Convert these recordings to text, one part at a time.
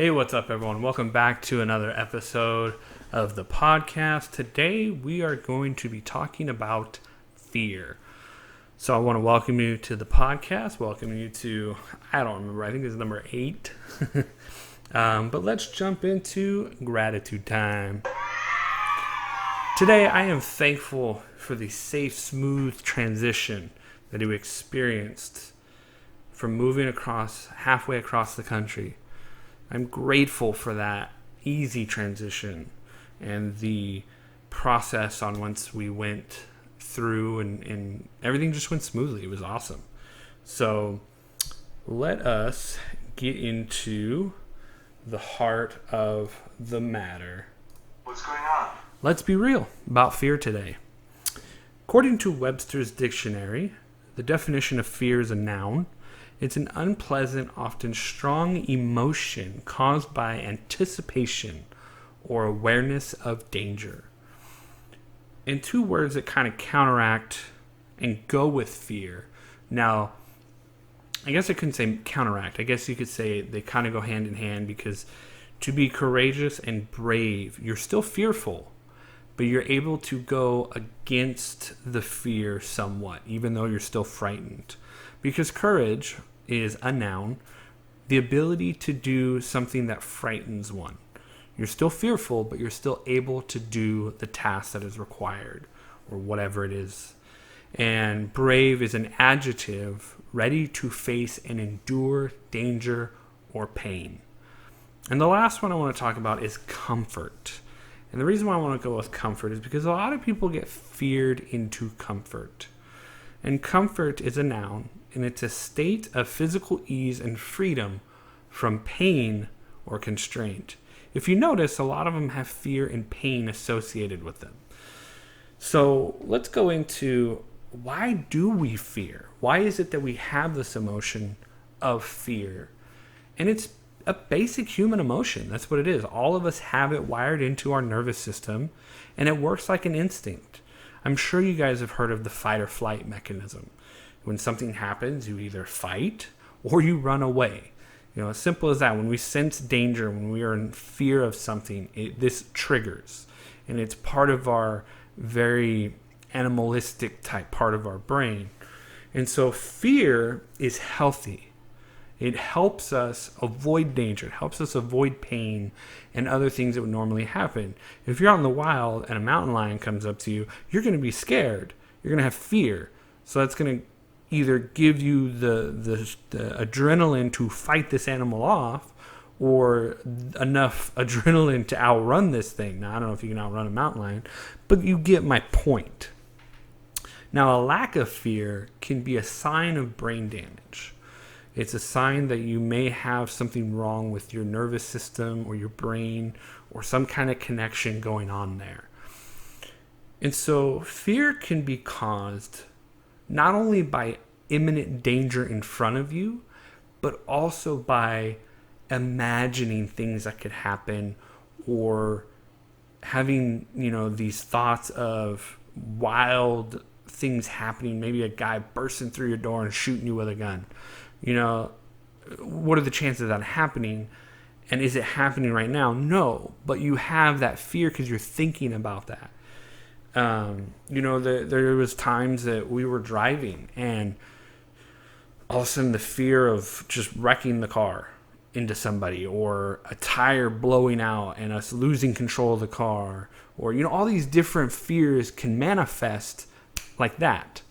Hey, what's up, everyone? Welcome back to another episode of the podcast. Today, we are going to be talking about fear. So I want to welcome you to the podcast, welcome you to, I don't remember, I think it's number 8. But let's jump into gratitude time. Today, I am thankful for the safe, smooth transition that we experienced from moving halfway across the country. I'm grateful for that easy transition and the process on once we went through and everything just went smoothly. It was awesome. So let us get into the heart of the matter. What's going on? Let's be real about fear today. According to Websters Dictionary, the definition of fear is a noun. It's an unpleasant, often strong emotion caused by anticipation or awareness of danger. In two words that kind of counteract and go with fear. Now, I guess I couldn't say counteract. I guess you could say they kind of go hand in hand, because to be courageous and brave, you're still fearful, but you're able to go against the fear somewhat, even though you're still frightened. Because courage is a noun, the ability to do something that frightens one. You're still fearful, but you're still able to do the task that is required, or whatever it is. And brave is an adjective, ready to face and endure danger or pain. And the last one I want to talk about is comfort. And the reason why I want to go with comfort is because a lot of people get feared into comfort. And comfort is a noun, and it's a state of physical ease and freedom from pain or constraint. If you notice, a lot of them have fear and pain associated with them. So let's go into, why do we fear? Why is it that we have this emotion of fear? And it's a basic human emotion. That's what it is. All of us have it wired into our nervous system, and it works like an instinct. I'm sure you guys have heard of the fight or flight mechanism. When something happens, you either fight or you run away. As simple as that. When we sense danger, when we are in fear of something, this triggers. And it's part of our very animalistic type part of our brain. And so fear is healthy. It helps us avoid danger. It helps us avoid pain and other things that would normally happen. If you're out in the wild and a mountain lion comes up to you, you're going to be scared. You're going to have fear. So that's going to either give you the adrenaline to fight this animal off, or enough adrenaline to outrun this thing. Now, I don't know if you can outrun a mountain lion, but you get my point. Now, a lack of fear can be a sign of brain damage. It's a sign that you may have something wrong with your nervous system or your brain, or some kind of connection going on there. And so fear can be caused not only by imminent danger in front of you, but also by imagining things that could happen, or having, these thoughts of wild things happening. Maybe a guy bursting through your door and shooting you with a gun. What are the chances of that happening? And is it happening right now? No, but you have that fear because you're thinking about that. There was times that we were driving, and all of a sudden the fear of just wrecking the car into somebody, or a tire blowing out and us losing control of the car, or all these different fears can manifest like that.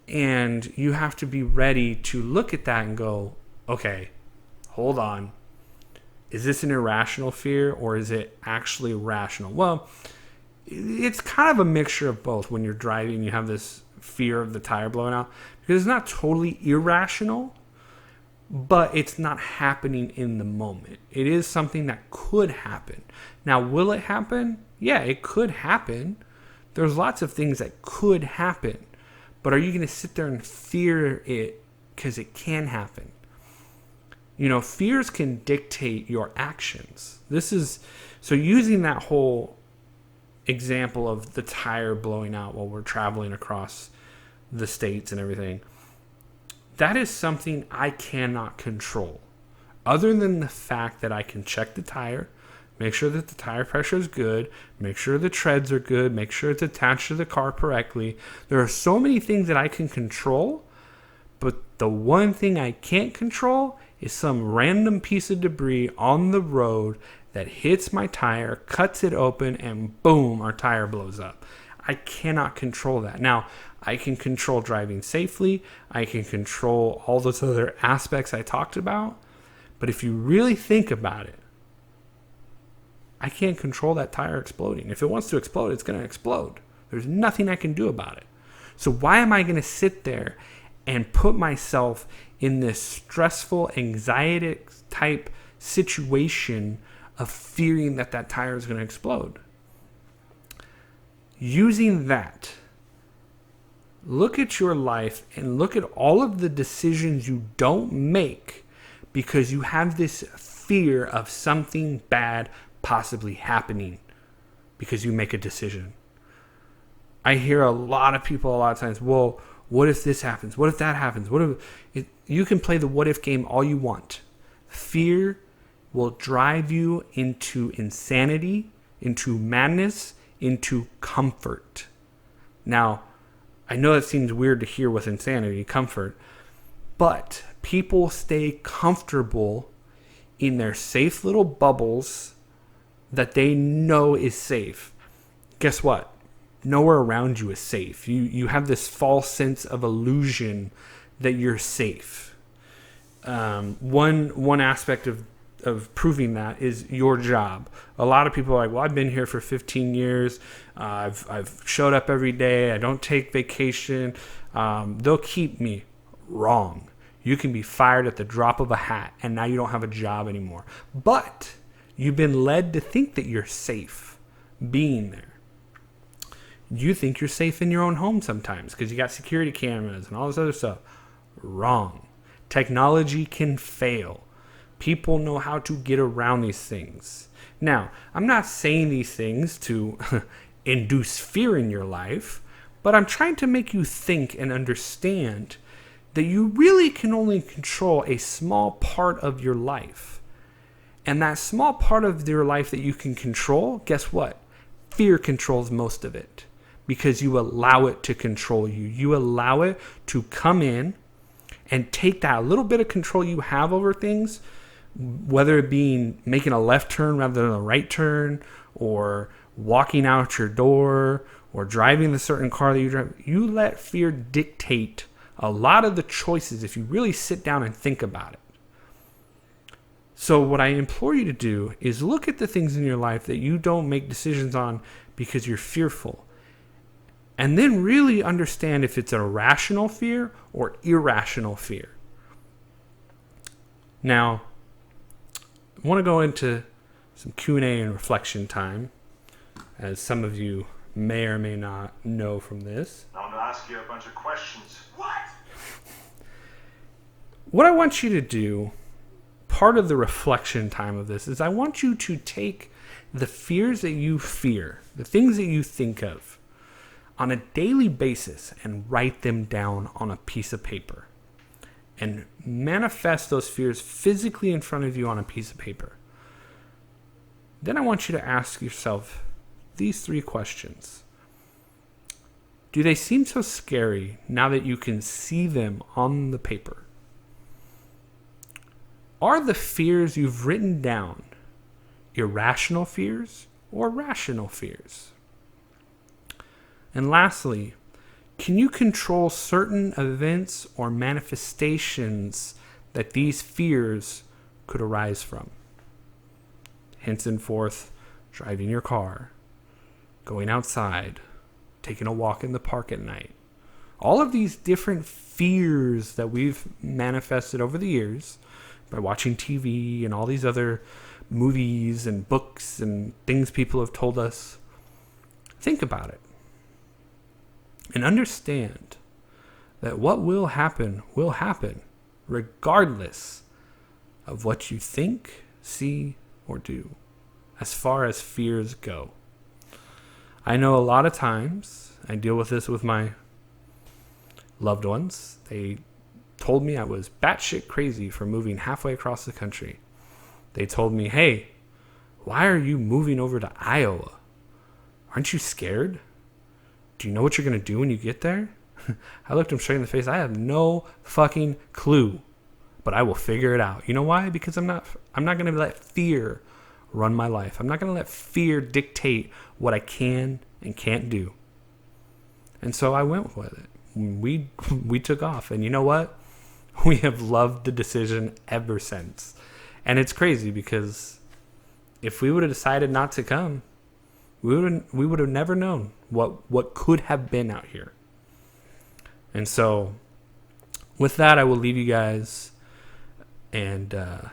And you have to be ready to look at that and go, okay, hold on. Is this an irrational fear, or is it actually rational? Well, it's kind of a mixture of both. When you're driving, you have this fear of the tire blowing out, because it's not totally irrational, but it's not happening in the moment. It is something that could happen. Now, will it happen? Yeah, it could happen. There's lots of things that could happen, but are you going to sit there and fear it because it can happen? Fears can dictate your actions. So using that whole example of the tire blowing out while we're traveling across the states and everything, that is something I cannot control. Other than the fact that I can check the tire, make sure that the tire pressure is good, make sure the treads are good, make sure it's attached to the car correctly. There are so many things that I can control, but the one thing I can't control is some random piece of debris on the road that hits my tire, cuts it open, and boom, our tire blows up. I cannot control that. Now, I can control driving safely. I can control all those other aspects I talked about. But if you really think about it, I can't control that tire exploding. If it wants to explode, it's going to explode. There's nothing I can do about it. So why am I going to sit there and put myself in this stressful, anxiety type situation of fearing that that tire is going to explode? Using that, look at your life and look at all of the decisions you don't make because you have this fear of something bad possibly happening because you make a decision. I hear a lot of people a lot of times, well, what if this happens? What if that happens? You can play the what if game all you want. Fear will drive you into insanity, into madness, into comfort. Now, I know it seems weird to hear with insanity, comfort, but people stay comfortable in their safe little bubbles that they know is safe. Guess what? Nowhere around you is safe. You have this false sense of illusion that you're safe. One aspect of proving that is your job. A lot of people are like, well, I've been here for 15 years. I've showed up every day. I don't take vacation. They'll keep me. Wrong. You can be fired at the drop of a hat, and now you don't have a job anymore. But you've been led to think that you're safe being there. You think you're safe in your own home sometimes because you got security cameras and all this other stuff. Wrong. Technology can fail. People know how to get around these things. Now, I'm not saying these things to induce fear in your life, but I'm trying to make you think and understand that you really can only control a small part of your life. And that small part of your life that you can control, guess what? Fear controls most of it because you allow it to control you. You allow it to come in and take that little bit of control you have over things, whether it being making a left turn rather than a right turn, or walking out your door, or driving the certain car that you drive. You let fear dictate a lot of the choices if you really sit down and think about it. So what I implore you to do is look at the things in your life that you don't make decisions on because you're fearful. And then really understand if it's a rational fear or irrational fear. Now, I want to go into some Q&A and reflection time, as some of you may or may not know from this. I'm going to ask you a bunch of questions. What? What I want you to do, part of the reflection time of this, is I want you to take the fears that you fear, the things that you think of, on a daily basis and write them down on a piece of paper. And manifest those fears physically in front of you on a piece of paper. Then I want you to ask yourself these 3 questions. Do they seem so scary now that you can see them on the paper? Are the fears you've written down irrational fears or rational fears? And lastly, can you control certain events or manifestations that these fears could arise from? Henceforth, driving your car, going outside, taking a walk in the park at night. All of these different fears that we've manifested over the years by watching TV and all these other movies and books and things people have told us. Think about it. And understand that what will happen regardless of what you think, see, or do, as far as fears go. I know a lot of times I deal with this with my loved ones. They told me I was batshit crazy for moving halfway across the country. They told me, hey, why are you moving over to Iowa? Aren't you scared? Do you know what you're going to do when you get there? I looked him straight in the face. I have no fucking clue, but I will figure it out. You know why? Because I'm not going to let fear run my life. I'm not going to let fear dictate what I can and can't do. And so I went with it. We took off, and you know what? We have loved the decision ever since. And it's crazy because if we would have decided not to come, we would have never known what could have been out here. And so with that, I will leave you guys and to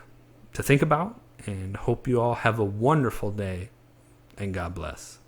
think about, and hope you all have a wonderful day, and God bless.